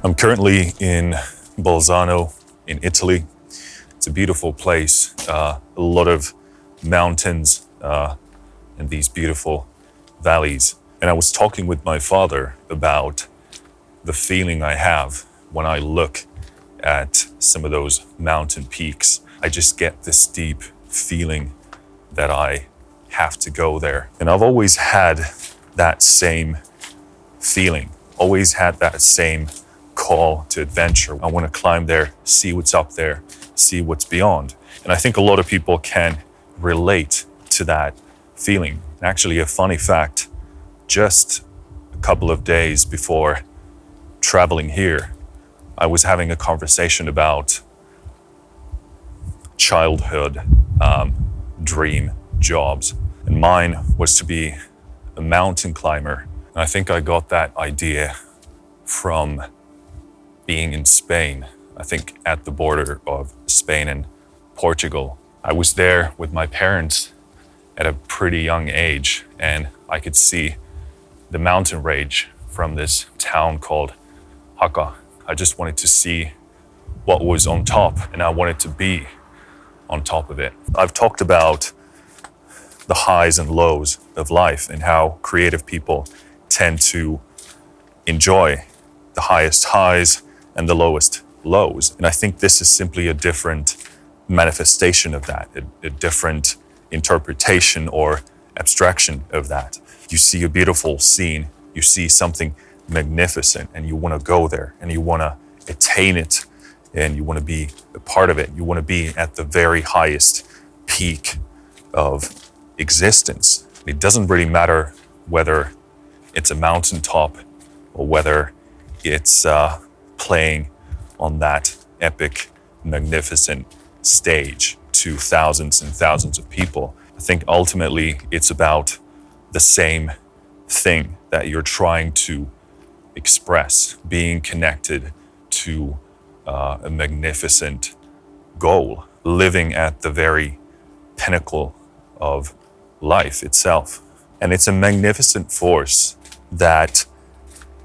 I'm currently in Bolzano in Italy. It's a beautiful place, a lot of mountains and these beautiful valleys. And I was talking with my father about the feeling I have when I look at some of those mountain peaks. I just get this deep feeling that I have to go there. And I've always had that same feeling, always had that same call to adventure. I want to climb there, see what's up there, see what's beyond. And I think a lot of people can relate to that feeling. Actually, a funny fact, just a couple of days before traveling here, I was having a conversation about childhood dream jobs. And mine was to be a mountain climber. And I think I got that idea from being in Spain, I think at the border of Spain and Portugal. I was there with my parents at a pretty young age, and I could see the mountain range from this town called Haka. I just wanted to see what was on top, and I wanted to be on top of it. I've talked about the highs and lows of life and how creative people tend to enjoy the highest highs and the lowest lows. And I think this is simply a different manifestation of that, a different interpretation or abstraction of that. You see a beautiful scene, you see something magnificent, and you want to go there and you want to attain it and you want to be a part of it. You want to be at the very highest peak of existence. It doesn't really matter whether it's a mountaintop or whether it's playing on that epic, magnificent stage to thousands and thousands of people. I think ultimately it's about the same thing that you're trying to express, being connected to a magnificent goal, living at the very pinnacle of life itself. And it's a magnificent force that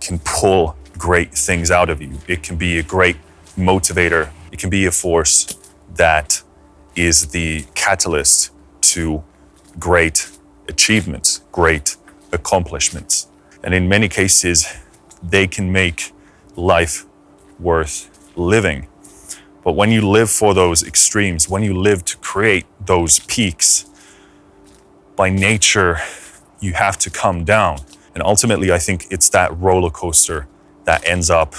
can pull great things out of you. It can be a great motivator. It can be a force that is the catalyst to great achievements, great accomplishments. And in many cases, they can make life worth living. But when you live for those extremes, when you live to create those peaks, by nature, you have to come down. And ultimately, I think it's that roller coaster that ends up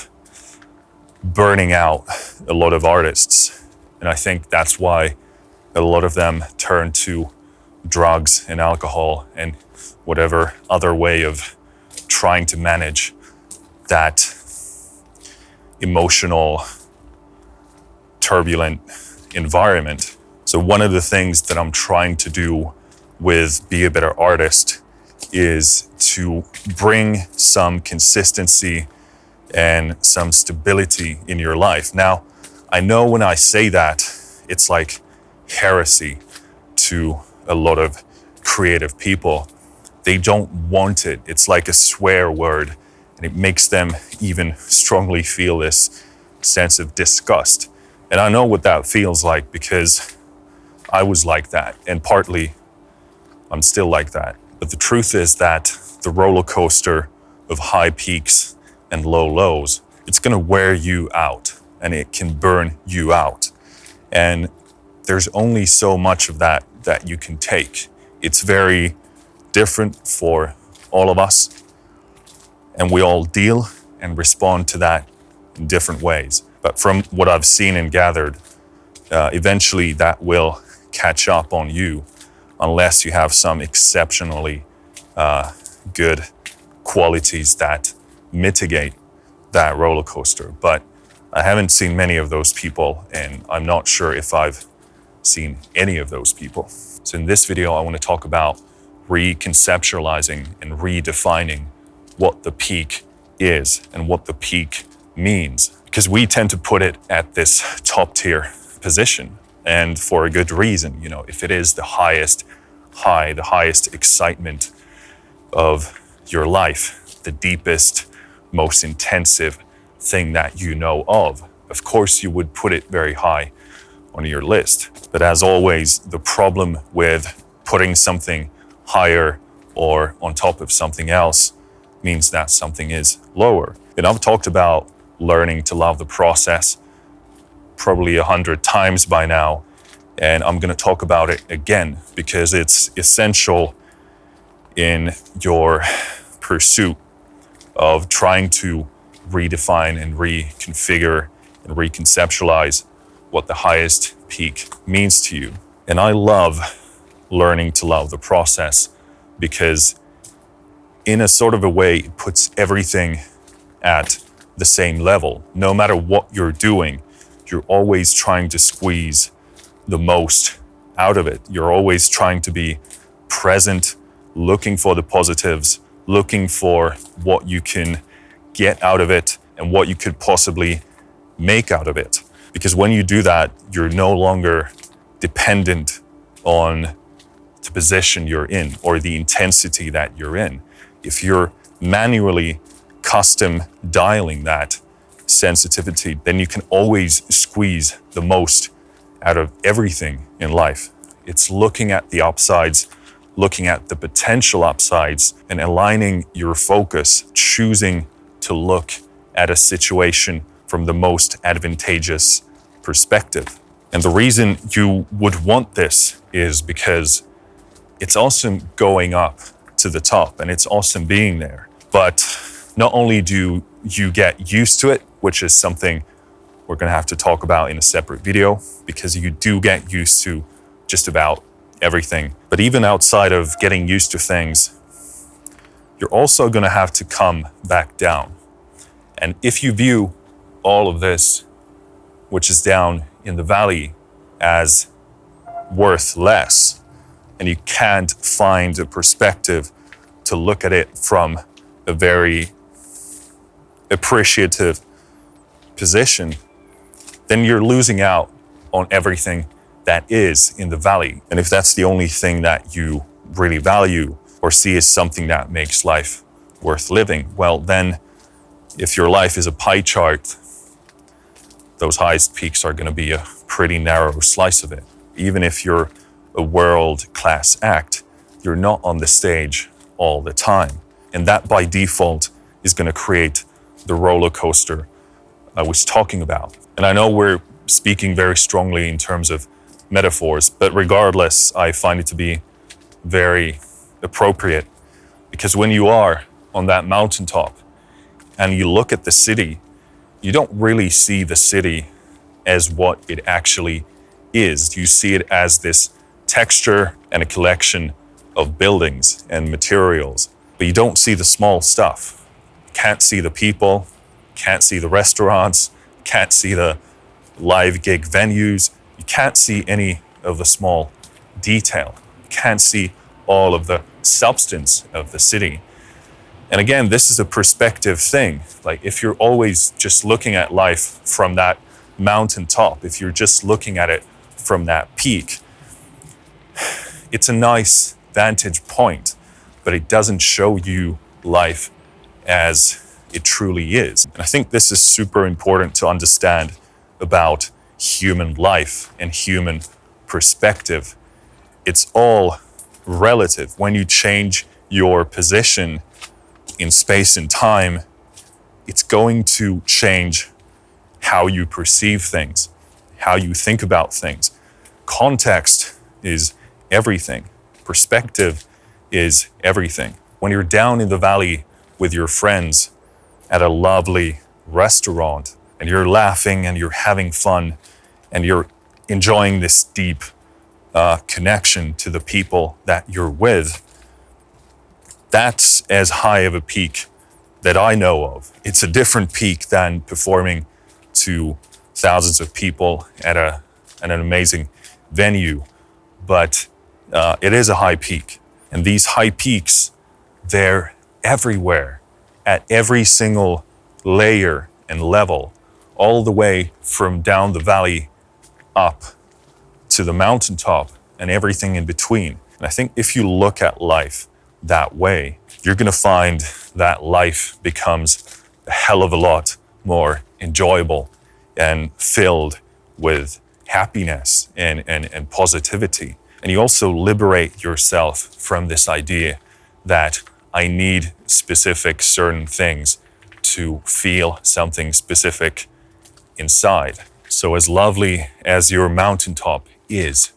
burning out a lot of artists. And I think that's why a lot of them turn to drugs and alcohol and whatever other way of trying to manage that emotional, turbulent environment. So one of the things that I'm trying to do with Be a Better Artist is to bring some consistency and some stability in your life. Now, I know when I say that, it's like heresy to a lot of creative people. They don't want it. It's like a swear word, and it makes them even strongly feel this sense of disgust. And I know what that feels like because I was like that, and partly I'm still like that. But the truth is that the roller coaster of high peaks and low lows, it's gonna wear you out and it can burn you out. And there's only so much of that that you can take. It's very different for all of us, and we all deal and respond to that in different ways. But from what I've seen and gathered, eventually that will catch up on you unless you have some exceptionally good qualities that mitigate that roller coaster. But I haven't seen many of those people, and I'm not sure if I've seen any of those people. So in this video, I want to talk about reconceptualizing and redefining what the peak is and what the peak means. Because we tend to put it at this top tier position, and for a good reason. You know, if it is the highest high, the highest excitement of your life, the deepest, most intensive thing that you know of. Of course, you would put it very high on your list. But as always, the problem with putting something higher or on top of something else means that something is lower. And I've talked about learning to love the process probably 100 times by now, and I'm going to talk about it again because it's essential in your pursuit of trying to redefine and reconfigure and reconceptualize what the highest peak means to you. And I love learning to love the process because in a sort of a way, it puts everything at the same level. No matter what you're doing, you're always trying to squeeze the most out of it. You're always trying to be present, looking for the positives, looking for what you can get out of it and what you could possibly make out of it. Because when you do that, you're no longer dependent on the position you're in or the intensity that you're in. If you're manually custom dialing that sensitivity, then you can always squeeze the most out of everything in life. It's looking at the upsides, looking at the potential upsides, and aligning your focus, choosing to look at a situation from the most advantageous perspective. And the reason you would want this is because it's awesome going up to the top and it's awesome being there. But not only do you get used to it, which is something we're going to have to talk about in a separate video, because you do get used to just about everything. But even outside of getting used to things, you're also going to have to come back down. And if you view all of this, which is down in the valley, as worth less, and you can't find a perspective to look at it from a very appreciative position, then you're losing out on everything that is in the valley. And if that's the only thing that you really value or see as something that makes life worth living, well, then if your life is a pie chart, those highest peaks are going to be a pretty narrow slice of it. Even if you're a world-class act, you're not on the stage all the time. And that by default is going to create the roller coaster I was talking about. And I know we're speaking very strongly in terms of metaphors, but regardless, I find it to be very appropriate, because when you are on that mountaintop and you look at the city, you don't really see the city as what it actually is. You see it as this texture and a collection of buildings and materials, but you don't see the small stuff. Can't see the people, can't see the restaurants, can't see the live gig venues. You can't see any of the small detail. You can't see all of the substance of the city. And again, this is a perspective thing. Like if you're always just looking at life from that mountaintop, if you're just looking at it from that peak, it's a nice vantage point, but it doesn't show you life as it truly is. And I think this is super important to understand about human life and human perspective. It's all relative. When you change your position in space and time, it's going to change how you perceive things, how you think about things. Context is everything. Perspective is everything. When you're down in the valley with your friends at a lovely restaurant and you're laughing and you're having fun and you're enjoying this deep connection to the people that you're with, that's as high of a peak that I know of. It's a different peak than performing to thousands of people at an amazing venue, but it is a high peak. And these high peaks, they're everywhere, at every single layer and level, all the way from down the valley up to the mountaintop and everything in between. And I think if you look at life that way, you're going to find that life becomes a hell of a lot more enjoyable and filled with happiness and positivity. And you also liberate yourself from this idea that I need specific certain things to feel something specific inside. So as lovely as your mountaintop is,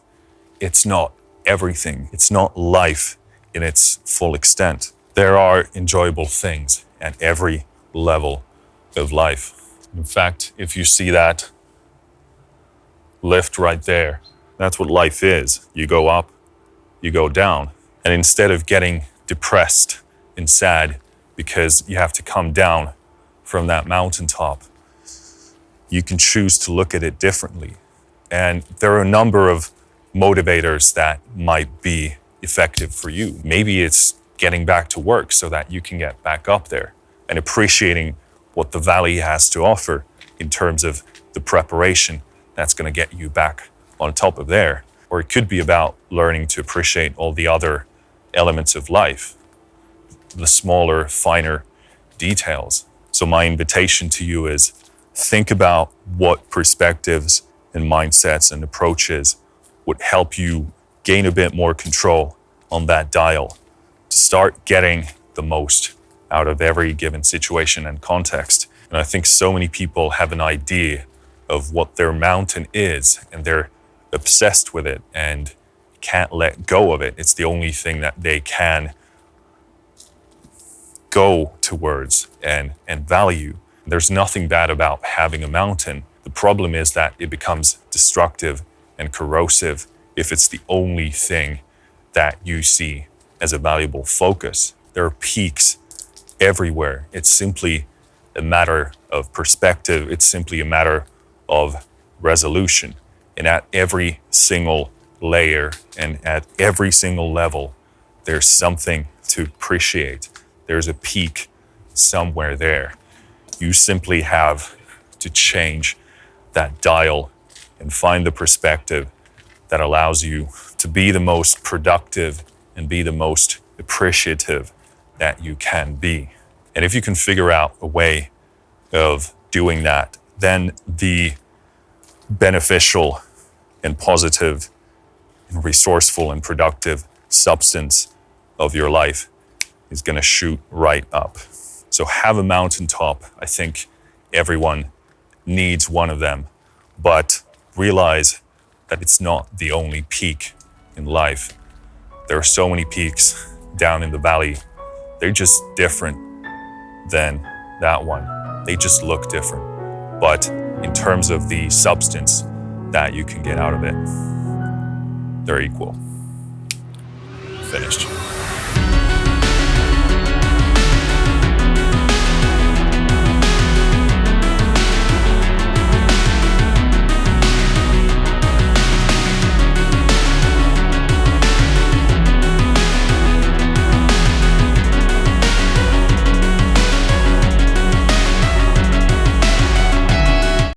it's not everything. It's not life in its full extent. There are enjoyable things at every level of life. In fact, if you see that lift right there, that's what life is. You go up, you go down. And instead of getting depressed and sad because you have to come down from that mountaintop, you can choose to look at it differently. And there are a number of motivators that might be effective for you. Maybe it's getting back to work so that you can get back up there and appreciating what the valley has to offer in terms of the preparation that's going to get you back on top of there. Or it could be about learning to appreciate all the other elements of life, the smaller, finer details. So my invitation to you is think about what perspectives and mindsets and approaches would help you gain a bit more control on that dial to start getting the most out of every given situation and context. And I think so many people have an idea of what their mountain is, and they're obsessed with it and can't let go of it. It's the only thing that they can go towards and value. There's nothing bad about having a mountain. The problem is that it becomes destructive and corrosive if it's the only thing that you see as a valuable focus. There are peaks everywhere. It's simply a matter of perspective. It's simply a matter of resolution. And at every single layer and at every single level, there's something to appreciate. There's a peak somewhere there. You simply have to change that dial and find the perspective that allows you to be the most productive and be the most appreciative that you can be. And if you can figure out a way of doing that, then the beneficial and positive and resourceful and productive substance of your life is going to shoot right up. So have a mountaintop. I think everyone needs one of them, but realize that it's not the only peak in life. There are so many peaks down in the valley. They're just different than that one. They just look different. But in terms of the substance that you can get out of it, they're equal. Finished.